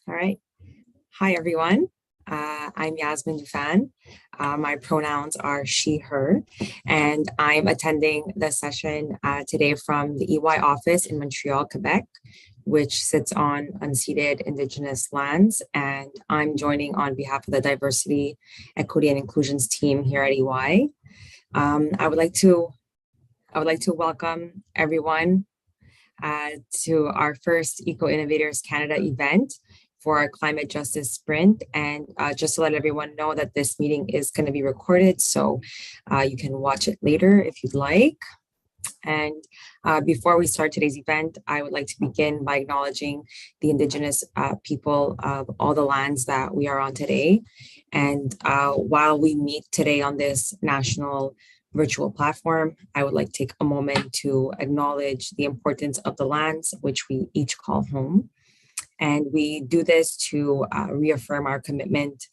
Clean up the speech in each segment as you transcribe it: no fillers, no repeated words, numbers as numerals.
All right. Hi, everyone. I'm Yasmin Dufan. My pronouns are she, her, and I'm attending the session today from the EY office in Montreal, Quebec, which sits on unceded Indigenous lands. And I'm joining on behalf of the Diversity, Equity, and Inclusions team here at EY. I would like to welcome everyone to our first Eco Innovators Canada event for our climate justice sprint. And just to let everyone know that this meeting is going to be recorded, so you can watch it later if you'd like. And before we start today's event, I would like to begin by acknowledging the Indigenous people of all the lands that we are on today. And while we meet today on this national virtual platform, I would like to take a moment to acknowledge the importance of the lands which we each call home. And we do this to reaffirm our commitment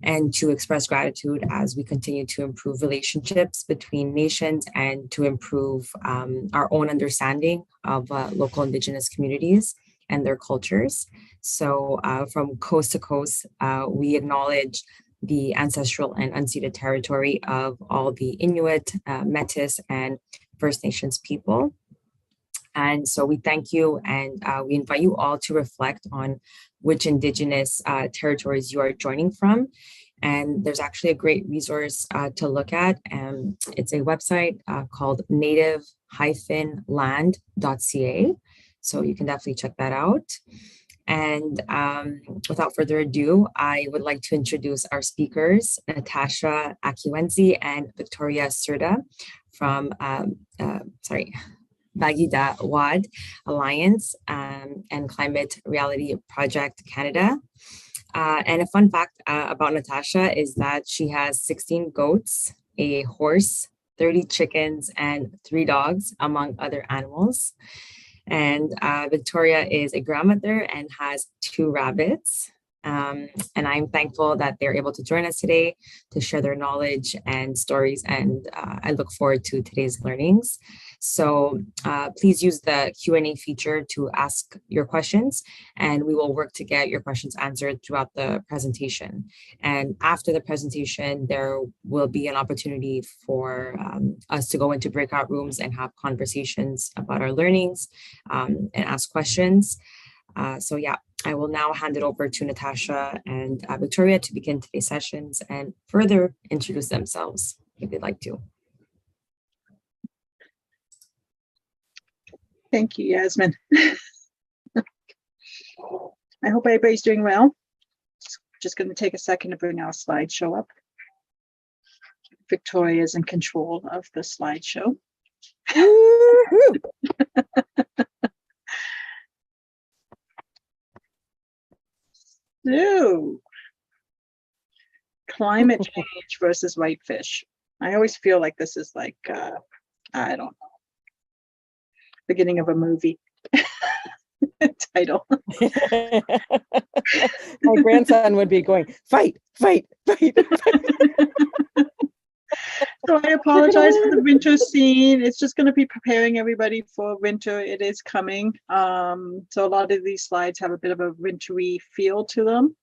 and to express gratitude as we continue to improve relationships between nations and to improve our own understanding of local Indigenous communities and their cultures. So from coast to coast, we acknowledge the ancestral and unceded territory of all the Inuit, Métis, and First Nations people. And so we thank you, and we invite you all to reflect on which Indigenous territories you are joining from. And there's actually a great resource to look at. It's a website called native-land.ca. So you can definitely check that out. And without further ado, I would like to introduce our speakers, Natasha Akiwenzi and Victoria Serda from, Bagida'waad Alliance and Climate Reality Project Canada. And a fun fact about Natasha is that she has 16 goats, a horse, 30 chickens, and 3 dogs, among other animals. And Victoria is a grandmother and has 2 rabbits. And I'm thankful that they're able to join us today to share their knowledge and stories. And I look forward to today's learnings. So please use the Q&A feature to ask your questions, and we will work to get your questions answered throughout the presentation. And after the presentation, there will be an opportunity for us to go into breakout rooms and have conversations about our learnings and ask questions. So yeah, I will now hand it over to Natasha and Victoria to begin today's sessions and further introduce themselves if they'd like to. Thank you, Yasmin. I hope everybody's doing well. Just going to take a second to bring our slideshow up. Victoria is in control of the slideshow. So, climate change versus whitefish. I always feel like this is like, I don't know, beginning of a movie title. My grandson would be going, fight, fight, fight, fight. So I apologize for the winter scene. It's just going to be preparing everybody for winter. It is coming. So a lot of these slides have a bit of a wintry feel to them.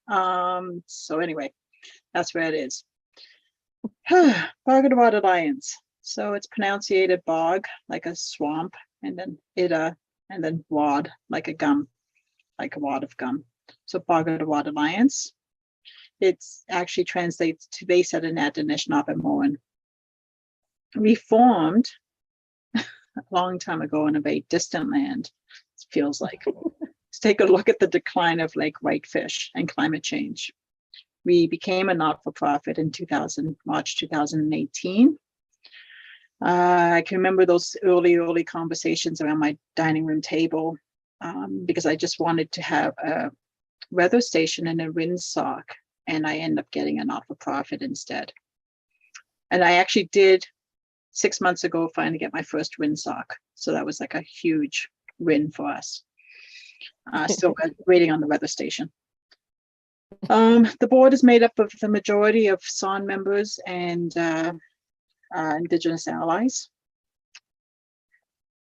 So anyway, that's where it is. Bagida'waad Alliance. So it's pronunciated bog, like a swamp, and then ida, and then wad, like a gum, like a wad of gum. So Bagida'waad Alliance. It's actually translates to base at an Adinishnabemoan. We formed a long time ago in a very distant land, it feels like. Let's take a look at the decline of Lake Whitefish and climate change. We became a not-for-profit in March 2018. I can remember those early conversations around my dining room table because I just wanted to have a weather station and a windsock, and I ended up getting a not-for-profit instead. And I actually did 6 months ago finally get my first windsock. So that was like a huge win for us. Still waiting on the weather station. The board is made up of the majority of SON members and Indigenous allies.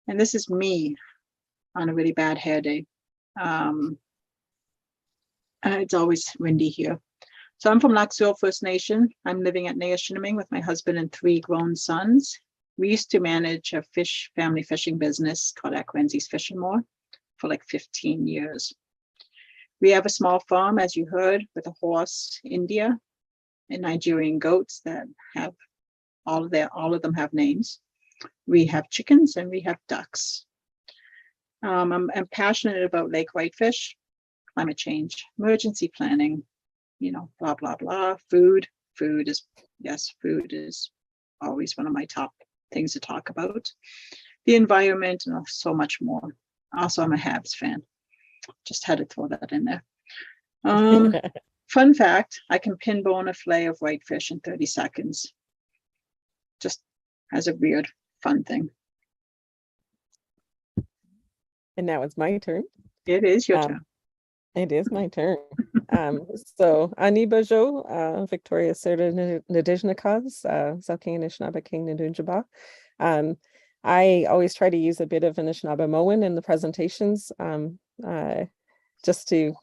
And this is me on a really bad hair day. It's always windy here. So I'm from Laxale First Nation. I'm living at Neoshiniming with my husband and 3 grown sons. We used to manage a family fishing business called Akwenzi's Fishing More for like 15 years. We have a small farm, as you heard, with a horse, India, and Nigerian goats that have all of them have names. We have chickens and we have ducks. I'm passionate about lake whitefish, climate change, emergency planning, blah, blah, blah. Food is always one of my top things to talk about. The environment and so much more. Also, I'm a Habs fan. Just had to throw that in there. Fun fact, I can pinbone a fillet of whitefish in 30 seconds. Just as a weird, fun thing. And now it's my turn. It is your turn. It is my turn. So Ani Bajo, Victoria Serta Nadijnakas, Zelking Anishinaabe King Nadunjaba. I always try to use a bit of Anishinaabemowin in the presentations. Just to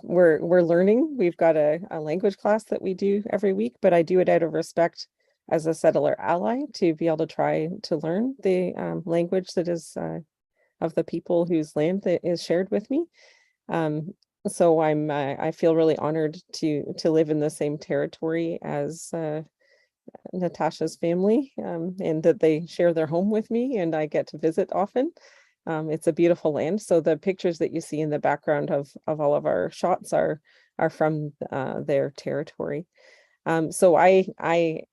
we're learning. We've got a language class that we do every week, but I do it out of respect as a settler ally to be able to try to learn the language that is of the people whose land that is shared with me. So I feel really honored to live in the same territory as Natasha's family, and that they share their home with me and I get to visit often. It's a beautiful land. So the pictures that you see in the background of all of our shots are from their territory. So I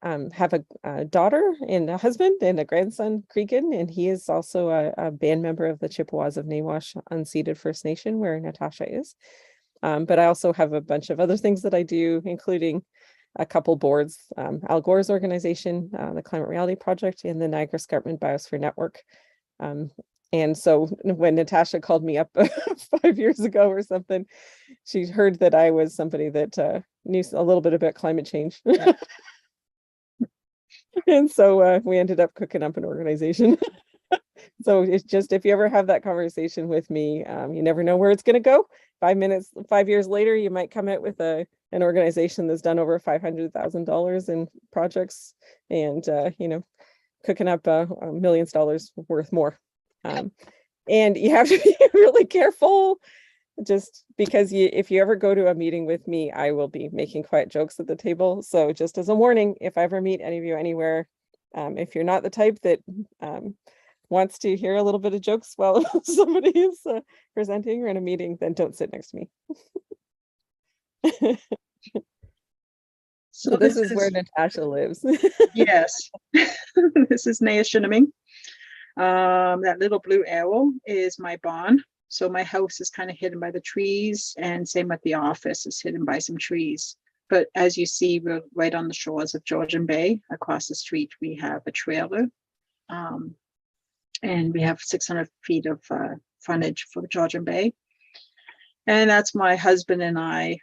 have a daughter and a husband and a grandson, Cregan, and he is also a band member of the Chippewas of Nawash Unceded First Nation, where Natasha is. But I also have a bunch of other things that I do, including a couple boards, Al Gore's organization, the Climate Reality Project, and the Niagara Escarpment Biosphere Network. And so when Natasha called me up 5 years ago or something, she heard that I was somebody that knew a little bit about climate change. And so we ended up cooking up an organization. So it's just, if you ever have that conversation with me, you never know where it's going to go. 5 years later, you might come out with an organization that's done over $500,000 in projects and, cooking up millions of dollars worth more. And you have to be really careful, just because if you ever go to a meeting with me, I will be making quiet jokes at the table. So just as a warning, if I ever meet any of you anywhere, if you're not the type that wants to hear a little bit of jokes while somebody is presenting or in a meeting, then don't sit next to me. So this is where Natasha lives. Yes. This is Neoshiniming. That little blue arrow is my barn. So my house is kind of hidden by the trees, and same with the office is hidden by some trees. But as you see, we're right on the shores of Georgian Bay. Across the street, we have a trailer. And we have 600 feet of frontage for the Georgian Bay. And that's my husband and I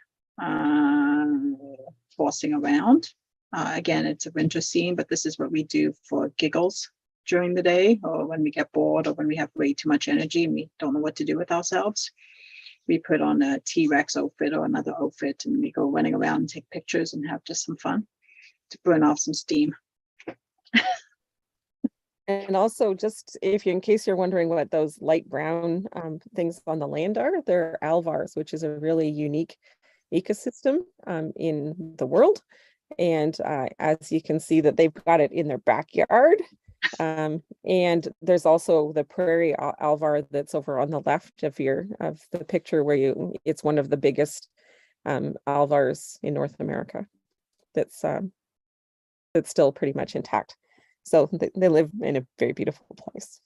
horsing around. Again, it's a winter scene, but this is what we do for giggles during the day, or when we get bored, or when we have way too much energy and we don't know what to do with ourselves. We put on a T-Rex outfit or another outfit, and we go running around and take pictures and have just some fun to burn off some steam. And also, just in case you're wondering what those light brown things on the land are, they're alvars, which is a really unique ecosystem in the world. And as you can see, that they've got it in their backyard. And there's also the prairie alvar that's over on the left of the picture, where it's one of the biggest alvars in North America that's still pretty much intact. So they live in a very beautiful place.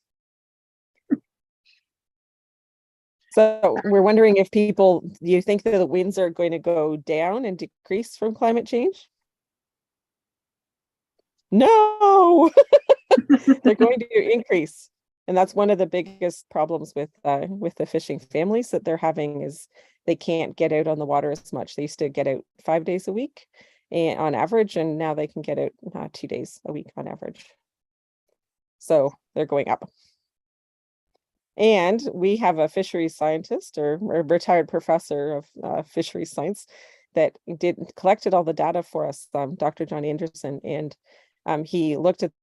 So we're wondering if do you think that the winds are going to go down and decrease from climate change? No, they're going to increase. And that's one of the biggest problems with the fishing families that they're having, is they can't get out on the water as much. They used to get out 5 days a week on average, and now they can get out 2 days a week on average. So they're going up. And we have a fisheries scientist or a retired professor of fisheries science that collected all the data for us, Dr. John Anderson, and he looked at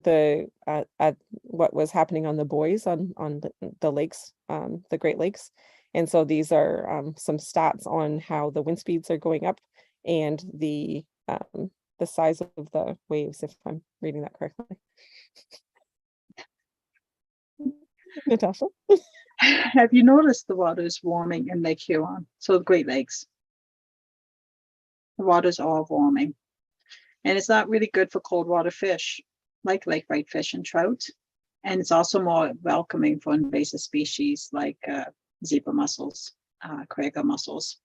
at what was happening on the buoys on the lakes, the Great Lakes. And so these are some stats on how the wind speeds are going up and the size of the waves, if I'm reading that correctly. Natasha? Have you noticed the water is warming in Lake Huron? So the Great Lakes. The water's all warming. And it's not really good for cold water fish, like lake whitefish and trout. And it's also more welcoming for invasive species like zebra mussels, Quagga mussels.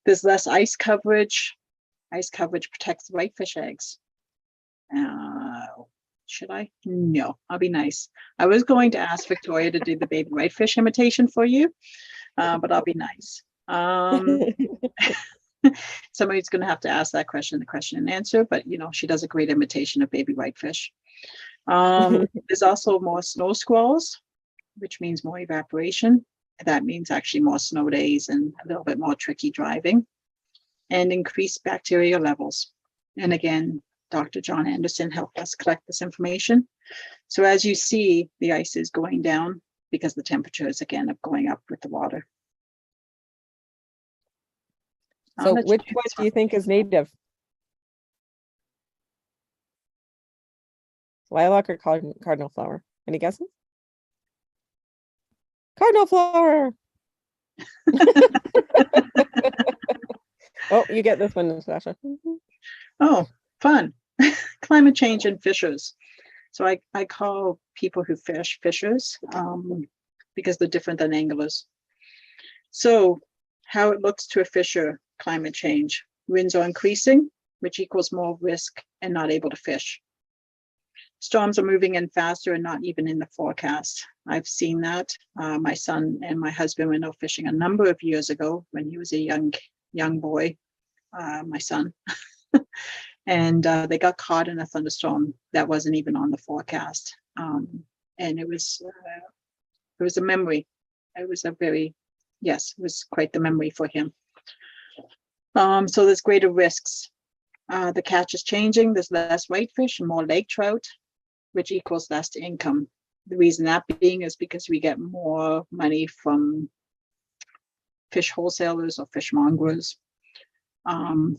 There's less ice coverage. Ice coverage protects the whitefish eggs. Should I? No, I'll be nice. I was going to ask Victoria to do the baby whitefish imitation for you, but I'll be nice. Somebody's going to have to ask that question, the question and answer, but she does a great imitation of baby whitefish. There's also more snow squalls, which means more evaporation. That means actually more snow days and a little bit more tricky driving, and increased bacteria levels. And again, Dr. John Anderson helped us collect this information. So as you see, the ice is going down because the temperatures again are going up with the water. So which one do you think is native? Lilac or cardinal flower? Any guesses? Cardinal flower. Oh, you get this one, Natasha. Oh, fun. Climate change and fishers. So I call people who fish fishers because they're different than anglers. So how it looks to a fisher, climate change. Winds are increasing, which equals more risk and not able to fish. Storms are moving in faster and not even in the forecast. I've seen that. My son and my husband went out fishing a number of years ago when he was a young boy, my son. And they got caught in a thunderstorm that wasn't even on the forecast. And it was a memory. It was it was quite the memory for him. So there's greater risks. The catch is changing. There's less whitefish and more lake trout, which equals less income. The reason that being is because we get more money from fish wholesalers or fishmongers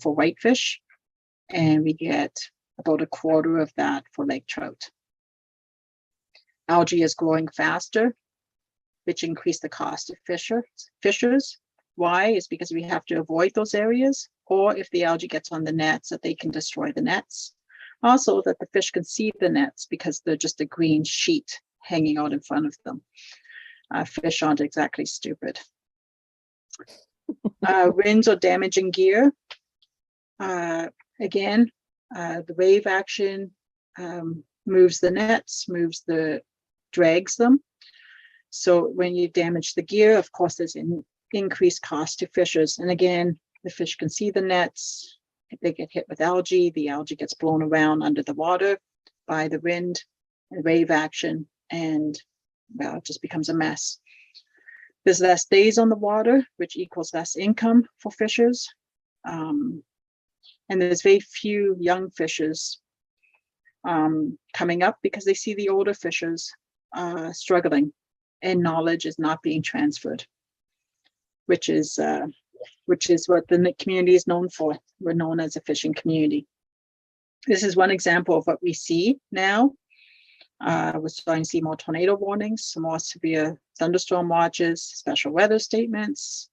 for whitefish, and we get about a quarter of that for lake trout. Algae is growing faster, which increase the cost of fishers. Why? Is because we have to avoid those areas, or if the algae gets on the nets, that they can destroy the nets. Also, that the fish can see the nets because they're just a green sheet hanging out in front of them. Fish aren't exactly stupid. Winds are damaging gear. Again, the wave action moves the nets, drags them. So when you damage the gear, of course, there's an increased cost to fishers. And again, the fish can see the nets. If they get hit with algae, the algae gets blown around under the water by the wind and wave action, and well, it just becomes a mess. There's less days on the water, which equals less income for fishers. And there's very few young fishers coming up because they see the older fishers struggling, and knowledge is not being transferred, which is what the community is known for. We're known as a fishing community. This is one example of what we see now. We're starting to see more tornado warnings, some more severe thunderstorm watches, special weather statements.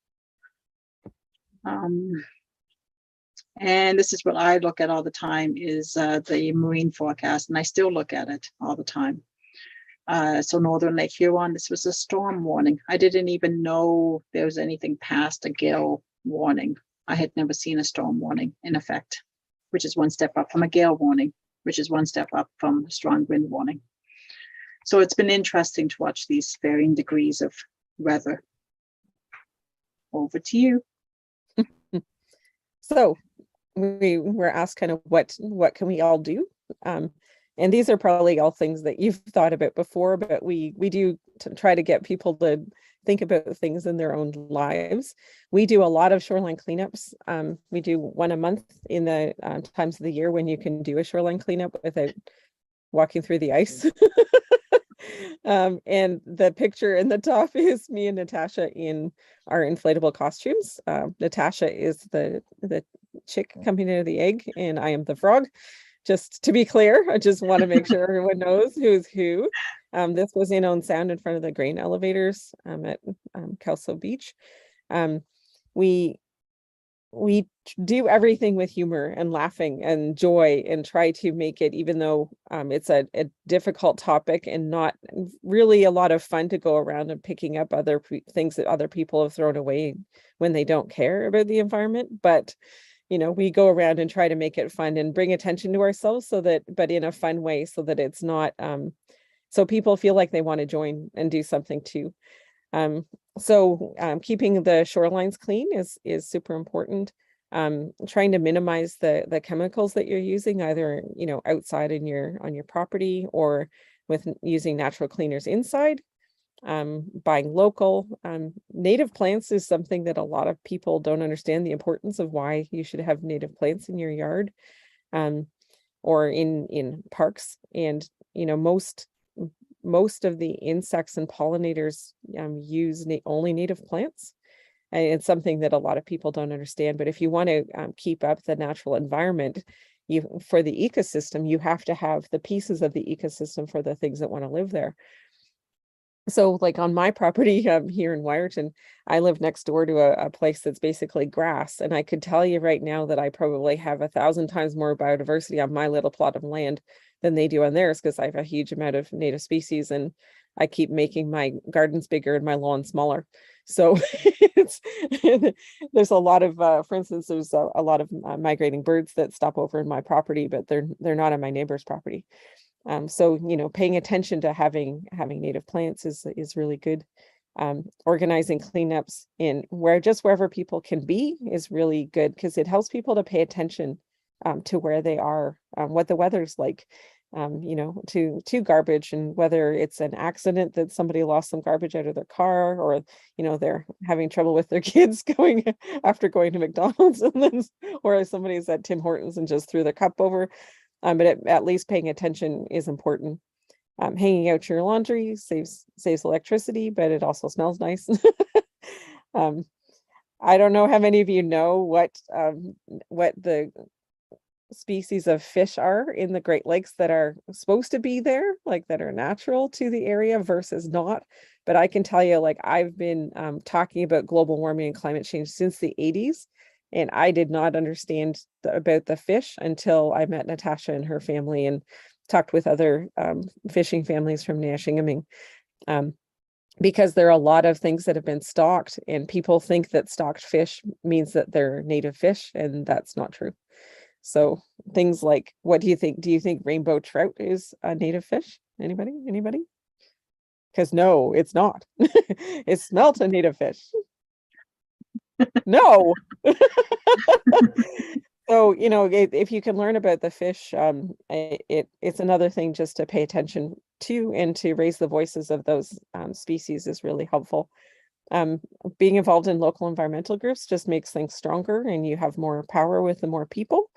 And this is what I look at all the time, is the marine forecast, and I still look at it all the time. So Northern Lake Huron, this was a storm warning. I didn't even know there was anything past a gale warning. I had never seen a storm warning in effect, which is one step up from a gale warning, which is one step up from a strong wind warning. So it's been interesting to watch these varying degrees of weather. Over to you. So we were asked kind of what can we all do? And these are probably all things that you've thought about before, but we do to try to get people to think about things in their own lives. We do a lot of shoreline cleanups. We do one a month in the times of the year when you can do a shoreline cleanup without walking through the ice. And the picture in the top is me and Natasha in our inflatable costumes. Natasha is the chick coming out of the egg, and I am the frog. Just to be clear, I just want to make sure everyone knows who's who. This was in On Sound in front of the grain elevators at Kelso Beach. We do everything with humor and laughing and joy and try to make it, even though it's a difficult topic and not really a lot of fun to go around and picking up other things that other people have thrown away when they don't care about the environment. But we go around and try to make it fun and bring attention to ourselves, but in a fun way, so that it's not so people feel like they want to join and do something too. So keeping the shorelines clean is super important. Trying to minimize the chemicals that you're using, either outside on your property, or with using natural cleaners inside. Buying local. Native plants is something that a lot of people don't understand the importance of, why you should have native plants in your yard, or in parks. And most of the insects and pollinators use only native plants. And it's something that a lot of people don't understand. But if you want to keep up the natural environment, for the ecosystem, you have to have the pieces of the ecosystem for the things that want to live there. So like on my property here in Wyerton, I live next door to a place that's basically grass. And I could tell you right now that I probably have 1,000 times more biodiversity on my little plot of land than they do on theirs, because I have a huge amount of native species, and I keep making my gardens bigger and my lawn smaller. So there's a lot of, for instance, there's a lot of migrating birds that stop over in my property, but they're not on my neighbor's property. So paying attention to having native plants is really good. Organizing cleanups in wherever people can be is really good, because it helps people to pay attention to where they are, what the weather's like, to garbage, and whether it's an accident that somebody lost some garbage out of their car, or they're having trouble with their kids going to McDonald's, and then, or somebody's at Tim Hortons and just threw their cup over. But at least paying attention is important. Hanging out your laundry saves electricity, but it also smells nice. I don't know how many of you know what the species of fish are in the Great Lakes that are supposed to be there, like that are natural to the area versus not. But I can tell you, like, I've been talking about global warming and climate change since the 80s. And I did not understand about the fish until I met Natasha and her family and talked with other fishing families from Neshingaming. Because there are a lot of things that have been stocked, and people think that stocked fish means that they're native fish, and that's not true. So things like, what do you think? Do you think rainbow trout is a native fish? Anybody? Because no, it's not. It's not a native fish. No. So if you can learn about the fish, it's another thing just to pay attention to, and to raise the voices of those species is really helpful. Being involved in local environmental groups just makes things stronger, and you have more power with the more people.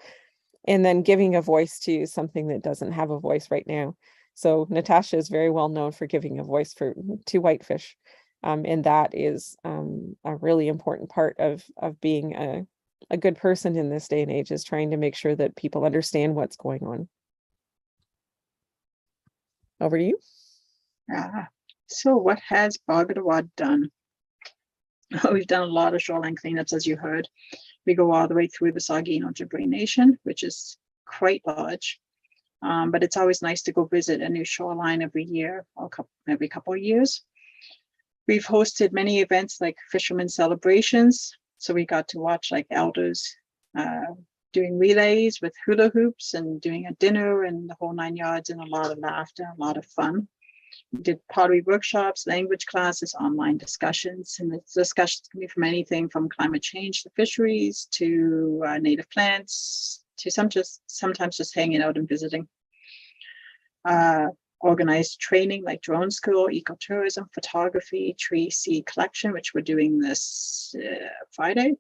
And then giving a voice to something that doesn't have a voice right now. So Natasha is very well known for giving a voice to whitefish. And that is a really important part of being a good person in this day and age, is trying to make sure that people understand what's going on. Over to you. So what has Bagida'waad done? We've done a lot of shoreline cleanups, as you heard. We go all the way through the Saugeen Ojibwe Nation, which is quite large. But it's always nice to go visit a new shoreline every year, or every couple of years. We've hosted many events like fishermen celebrations. So we got to watch like elders doing relays with hula hoops and doing a dinner and the whole 9 yards, and a lot of laughter, a lot of fun. We did pottery workshops, language classes, online discussions, and the discussions can be from anything from climate change to fisheries to native plants to sometimes just hanging out and visiting. organize training like drone school, ecotourism, photography, tree seed collection, which we're doing this Friday,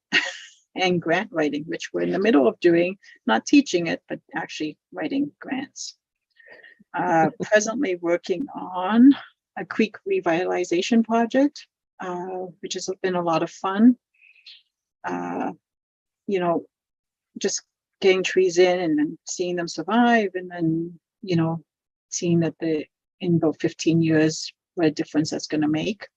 and grant writing, which we're in the middle of doing, not teaching it, but actually writing grants. Presently working on a creek revitalization project, which has been a lot of fun. You know, just getting trees in and then seeing them survive, and then, you know, seeing that in about 15 years, what a difference that's going to make.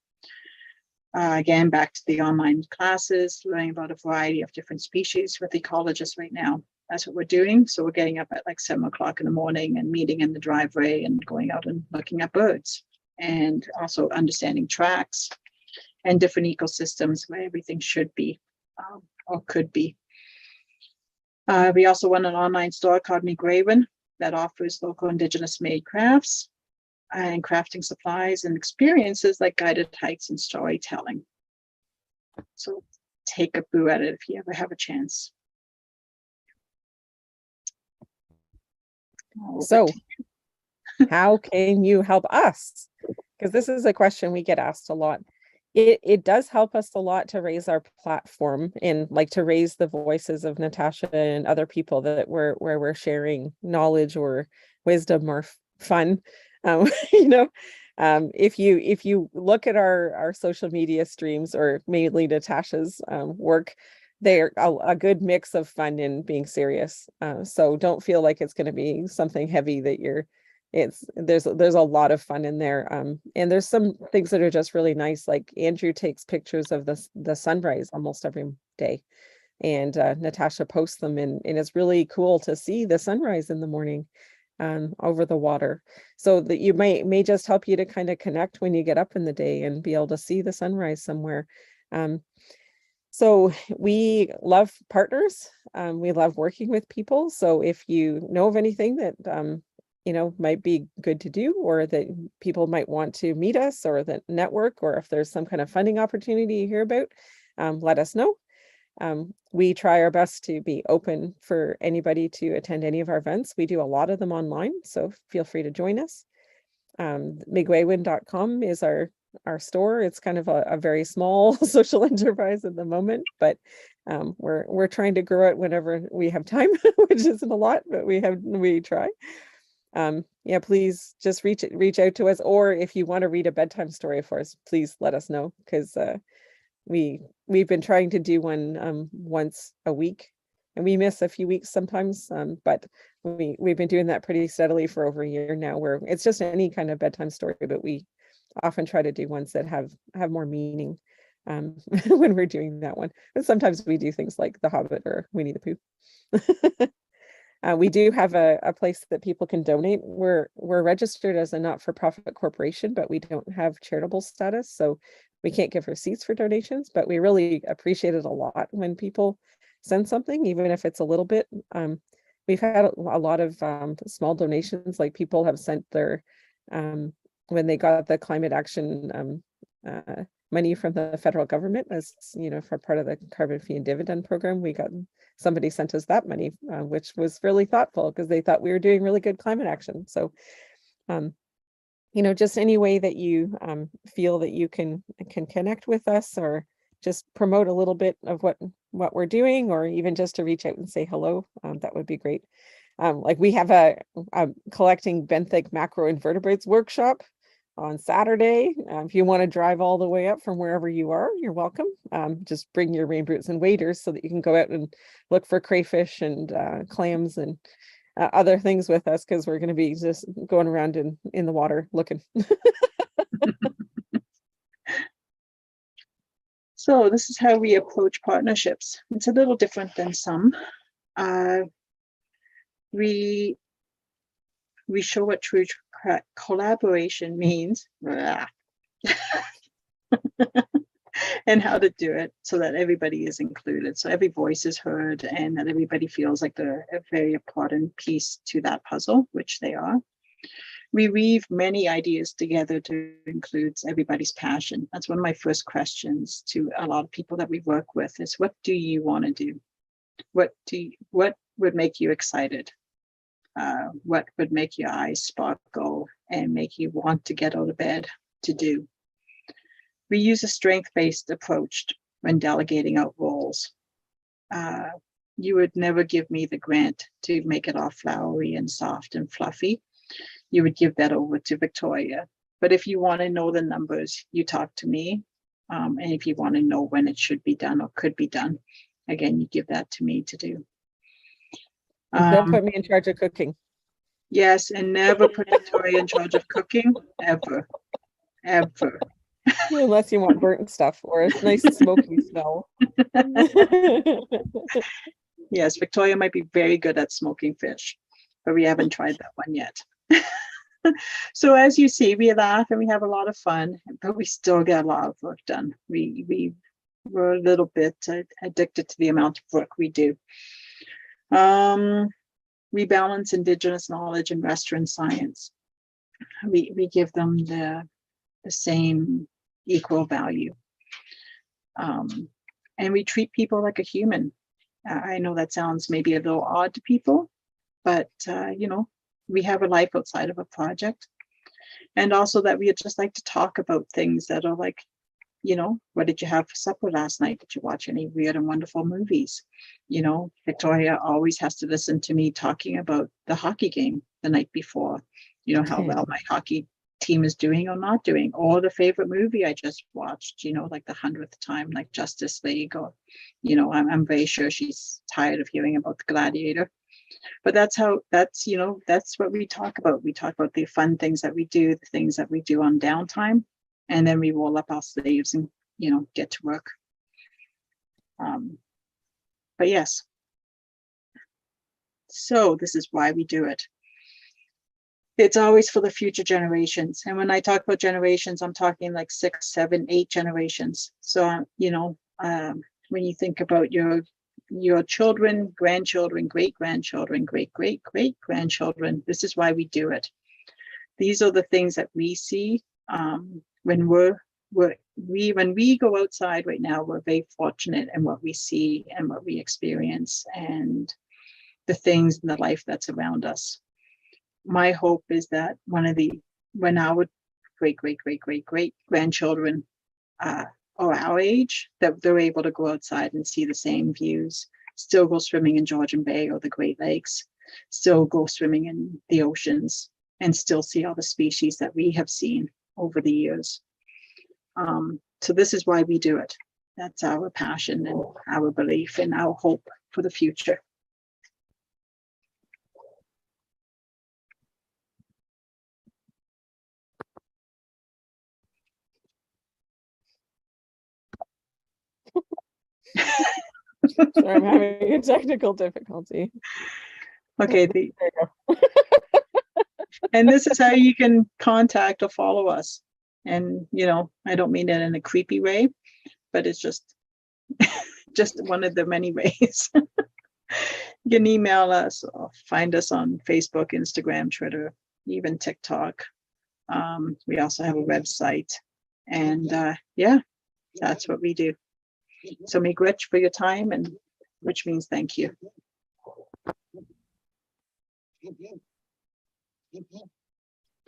Again, back to the online classes, learning about a variety of different species with ecologists right now. That's what we're doing. So we're getting up at like 7 o'clock in the morning and meeting in the driveway and going out and looking at birds, and also understanding tracks and different ecosystems where everything should be or could be. We also run an online store called Bagida'waad that offers local Indigenous made crafts and crafting supplies and experiences like guided hikes and storytelling. So take a boo at it if you ever have a chance. So how can you help us? Because this is a question we get asked a lot. It does help us a lot to raise our platform and like to raise the voices of Natasha and other people that where we're sharing knowledge or wisdom or fun. You know, if you look at our social media streams, or mainly Natasha's work, they're a good mix of fun and being serious. So don't feel like it's going to be something heavy that there's a lot of fun in there. And there's some things that are just really nice. Like Andrew takes pictures of the sunrise almost every day, and Natasha posts them, and it's really cool to see the sunrise in the morning over the water. So that you may just help you to kind of connect when you get up in the day and be able to see the sunrise somewhere. So we love partners. We love working with people. So if you know of anything that you know might be good to do, or that people might want to meet us, or that network, or if there's some kind of funding opportunity you hear about, let us know. We try our best to be open for anybody to attend any of our events. We do a lot of them online, so feel free to join us. Bagida'waad.com is our store. It's kind of a very small social enterprise at the moment, but we're trying to grow it whenever we have time, which isn't a lot, but we try. Yeah, please just reach out to us, or if you want to read a bedtime story for us, please let us know, because we've been trying to do one once a week, and we miss a few weeks sometimes, but we've been doing that pretty steadily for over a year now, where it's just any kind of bedtime story, but we often try to do ones that have more meaning when we're doing that one. But sometimes we do things like The Hobbit or Winnie the Pooh. We do have a place that people can donate. We're registered as a not-for-profit corporation, but we don't have charitable status, so we can't give receipts for donations, but we really appreciate it a lot when people send something, even if it's a little bit. We've had a lot of small donations, like people have sent their, when they got the climate action money from the federal government, as you know, for part of the carbon fee and dividend program, somebody sent us that money, which was really thoughtful, because they thought we were doing really good climate action. So, you know, just any way that you feel that you can connect with us, or just promote a little bit of what we're doing, or even just to reach out and say hello, that would be great. Like we have a collecting benthic macroinvertebrates workshop on Saturday. If you want to drive all the way up from wherever you are, you're welcome. Just bring your rain boots and waders so that you can go out and look for crayfish and clams and other things with us, because we're going to be just going around in the water looking. So this is how we approach partnerships. It's a little different than some. We show what true collaboration means and how to do it so that everybody is included, so every voice is heard, and that everybody feels like they're a very important piece to that puzzle, which they are. We weave many ideas together to include everybody's passion. That's one of my first questions to a lot of people that we work with is, what do you want to do? What would make you excited? what would make your eyes sparkle and make you want to get out of bed to do. We use a strength-based approach when delegating out roles. You would never give me the grant to make it all flowery and soft and fluffy. You would give that over to Victoria. But if you want to know the numbers, you talk to me. And if you want to know when it should be done or could be done, again, you give that to me to do. Don't put me in charge of cooking. Yes, and never put Victoria in charge of cooking, ever, ever. Unless you want burnt stuff or a nice smoky smell. Yes, Victoria might be very good at smoking fish, but we haven't tried that one yet. So as you see, we laugh and we have a lot of fun, but we still get a lot of work done. We're a little bit addicted to the amount of work we do. We balance Indigenous knowledge and Western science. We give them the same equal value. And we treat people like a human. I know that sounds maybe a little odd to people, but we have a life outside of a project. And also that we just like to talk about things that are like, what did you have for supper last night? Did you watch any weird and wonderful movies? Victoria always has to listen to me talking about the hockey game the night before, how well my hockey team is doing or not doing, or the favorite movie I just watched, like the 100th time, like Justice League, or, I'm very sure she's tired of hearing about the Gladiator. But that's what we talk about. We talk about the fun things that we do, the things that we do on downtime, and then we roll up our sleeves and, get to work. But yes, so this is why we do it. It's always for the future generations. And when I talk about generations, I'm talking like 6, 7, 8 generations. So, when you think about your children, grandchildren, great-grandchildren, great-great-great-grandchildren, this is why we do it. These are the things that we see when we go outside right now. We're very fortunate in what we see and what we experience and the things in the life that's around us. My hope is that when our great-great-great-great-great-grandchildren are our age, that they're able to go outside and see the same views, still go swimming in Georgian Bay or the Great Lakes, still go swimming in the oceans, and still see all the species that we have seen over the years. So this is why we do it. That's our passion and our belief and our hope for the future. Sorry, I'm having a technical difficulty. Okay, There you go. and this is how you can contact or follow us. And, I don't mean it in a creepy way, but it's just one of the many ways. You can email us or find us on Facebook, Instagram, Twitter, even TikTok. We also have a website. And that's what we do. So miigwech for your time, and which means thank you.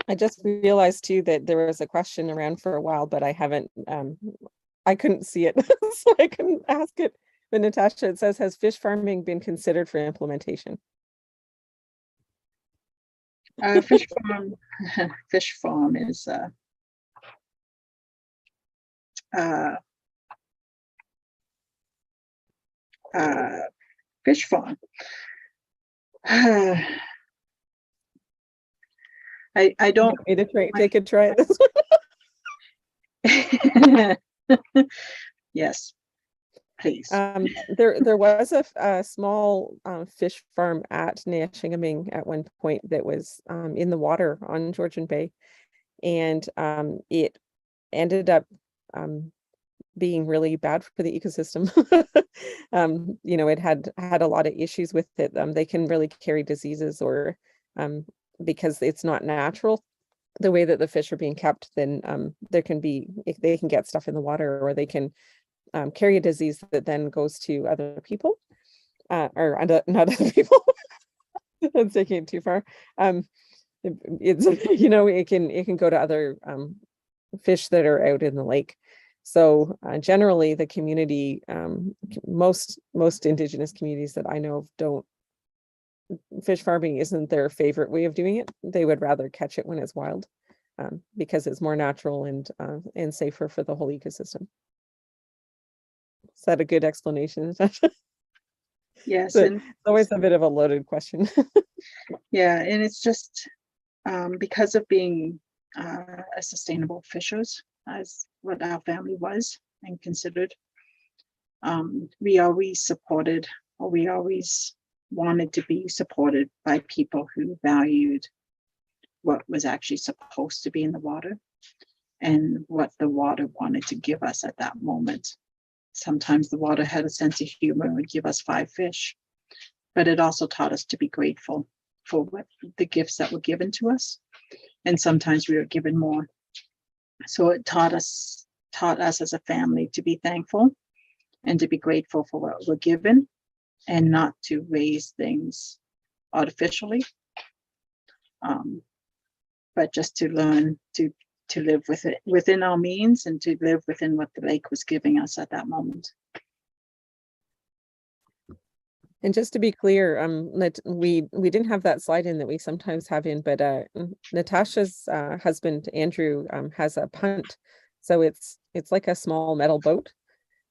I just realized too that there was a question around for a while, but I haven't, I couldn't see it, so I couldn't ask it. But Natasha, it says, has fish farming been considered for implementation? Fish farm is fish farm. I don't. Take a try at this one. Yes, please. There was a small fish farm at Neshingaming at one point that was in the water on Georgian Bay, and it ended up being really bad for the ecosystem. It had a lot of issues with it. They can really carry diseases, or because it's not natural the way that the fish are being kept, then they can get stuff in the water, or they can carry a disease that then goes to other people, or not other people. That's taking it too far. It's it can go to other fish that are out in the lake. So generally, the community, most indigenous communities that I know of don't. Fish farming isn't their favorite way of doing it. They would rather catch it when it's wild, because it's more natural and safer for the whole ecosystem. Is that a good explanation? Yes, So and it's always a bit of a loaded question. yeah, and it's just because of being a sustainable fishers, as what our family was and considered, we always supported, or we always wanted to be supported by people who valued what was actually supposed to be in the water and what the water wanted to give us at that moment. Sometimes the water had a sense of humor and would give us 5 fish, but it also taught us to be grateful for what the gifts that were given to us. And sometimes we were given more. So it taught us as a family to be thankful and to be grateful for what we're given, and not to raise things artificially, but just to learn to live with it within our means, and to live within what the lake was giving us at that moment. And just to be clear, we didn't have that slide in that we sometimes have in, but Natasha's husband Andrew has a punt, so it's like a small metal boat.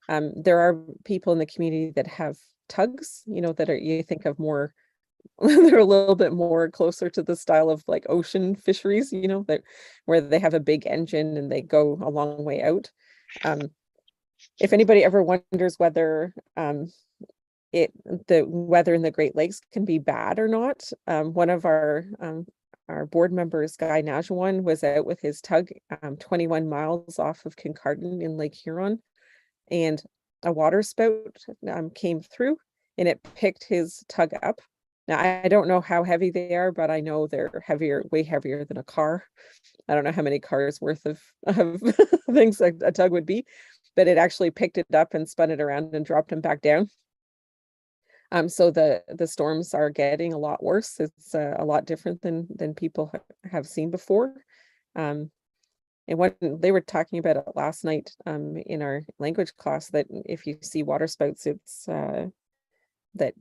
There are people in the community that have tugs, that are, you think of more, they're a little bit more closer to the style of like ocean fisheries, that where they have a big engine and they go a long way out. If anybody ever wonders whether the weather in the Great Lakes can be bad or not, one of our board members, Guy Najawan, was out with his tug 21 miles off of Kincardine in Lake Huron, and a water spout came through and it picked his tug up. Now, I don't know how heavy they are, but I know they're heavier, way heavier than a car. I don't know how many cars worth of things a tug would be, but it actually picked it up and spun it around and dropped him back down. So the storms are getting a lot worse. It's a lot different than people have seen before. And when they were talking about it last night in our language class, that if you see water spouts, it's that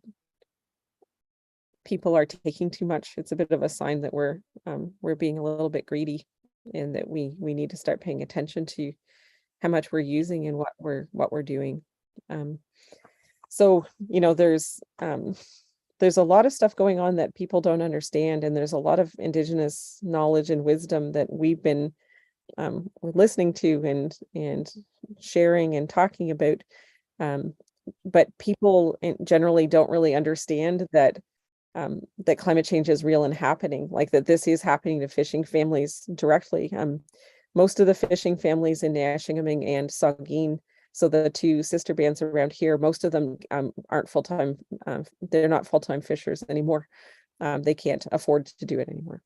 people are taking too much. It's a bit of a sign that we're being a little bit greedy, and that we need to start paying attention to how much we're using and what we're doing. So, there's a lot of stuff going on that people don't understand, and there's a lot of Indigenous knowledge and wisdom that we've been listening to and sharing and talking about. But people generally don't really understand that that climate change is real and happening, like that this is happening to fishing families directly. Most of the fishing families in Neshingaming and Saugeen, so the 2 sister bands around here, most of them aren't full-time, they're not full-time fishers anymore. They can't afford to do it anymore.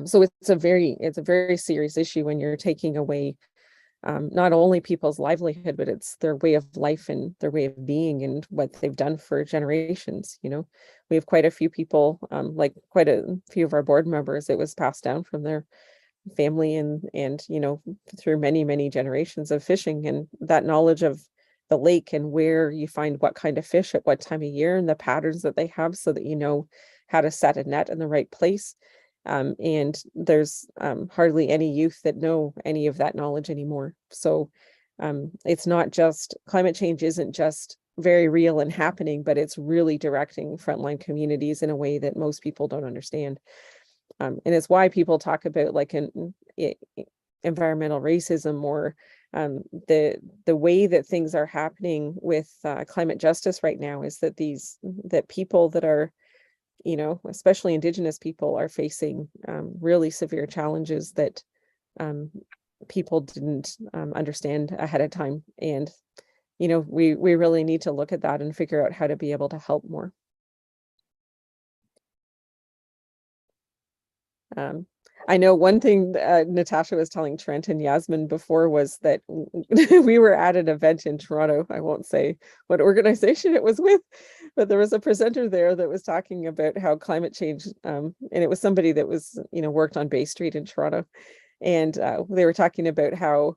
So it's a very serious issue when you're taking away not only people's livelihood, but it's their way of life and their way of being and what they've done for generations. We have quite a few people, like quite a few of our board members, it was passed down from their family and through many generations of fishing, and that knowledge of the lake and where you find what kind of fish at what time of year and the patterns that they have, so that you know how to set a net in the right place. And there's hardly any youth that know any of that knowledge anymore. So it's not just, climate change isn't just very real and happening, but it's really directing frontline communities in a way that most people don't understand. And it's why people talk about like environmental racism, or the way that things are happening with climate justice right now, is that people that are, especially Indigenous people, are facing really severe challenges that people didn't understand ahead of time. And, we really need to look at that and figure out how to be able to help more. I know one thing Natasha was telling Trent and Yasmin before was that we were at an event in Toronto. I won't say what organization it was with, But there was a presenter there that was talking about how climate change, and it was somebody that was, worked on Bay Street in Toronto. And they were talking about how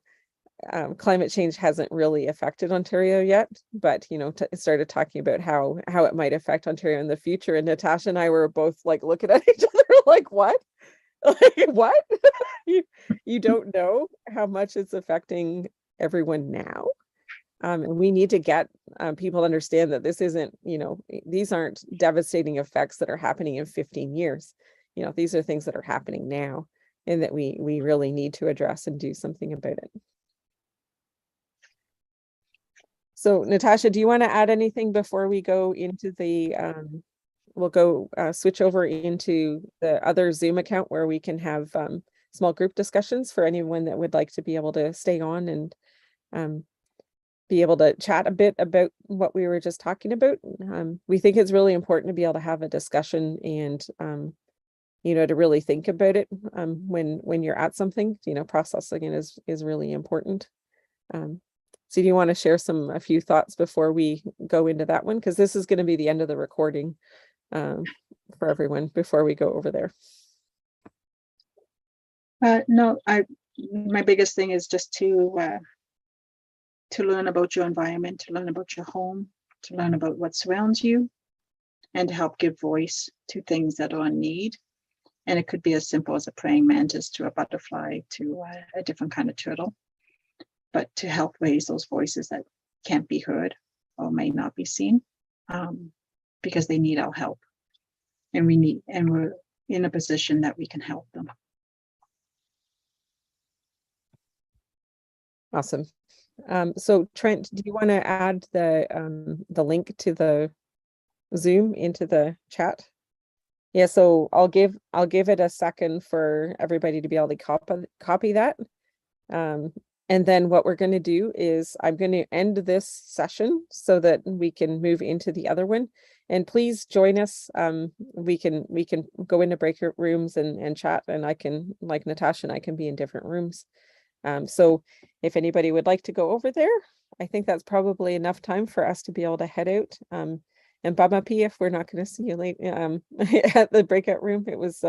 climate change hasn't really affected Ontario yet, but started talking about how it might affect Ontario in the future. And Natasha and I were both like looking at each other like, what? Like, what? you don't know how much it's affecting everyone now. And we need to get people to understand that this isn't, these aren't devastating effects that are happening in 15 years. These are things that are happening now, and that we really need to address and do something about it. So Natasha, do you want to add anything before we go into the, we'll go switch over into the other Zoom account where we can have small group discussions for anyone that would like to be able to stay on and be able to chat a bit about what we were just talking about. We think it's really important to be able to have a discussion and, to really think about it when you're at something. Processing it is really important. So do you want to share a few thoughts before we go into that one? Because this is going to be the end of the recording for everyone before we go over there. No, my biggest thing is just to learn about your environment, to learn about your home, to learn about what surrounds you, and to help give voice to things that are in need. And it could be as simple as a praying mantis to a butterfly to a different kind of turtle, but to help raise those voices that can't be heard or may not be seen, because they need our help, and we're in a position that we can help them. Awesome. So Trent, do you want to add the link to the Zoom into the chat? Yeah, so I'll give it a second for everybody to be able to copy that. And then what we're going to do is I'm going to end this session so that we can move into the other one. And please join us. We can go into breakout rooms and chat, and I can, like Natasha and I can be in different rooms. So if anybody would like to go over there, I think that's probably enough time for us to be able to head out. And Bama P, if we're not going to see you late at the breakout room, it was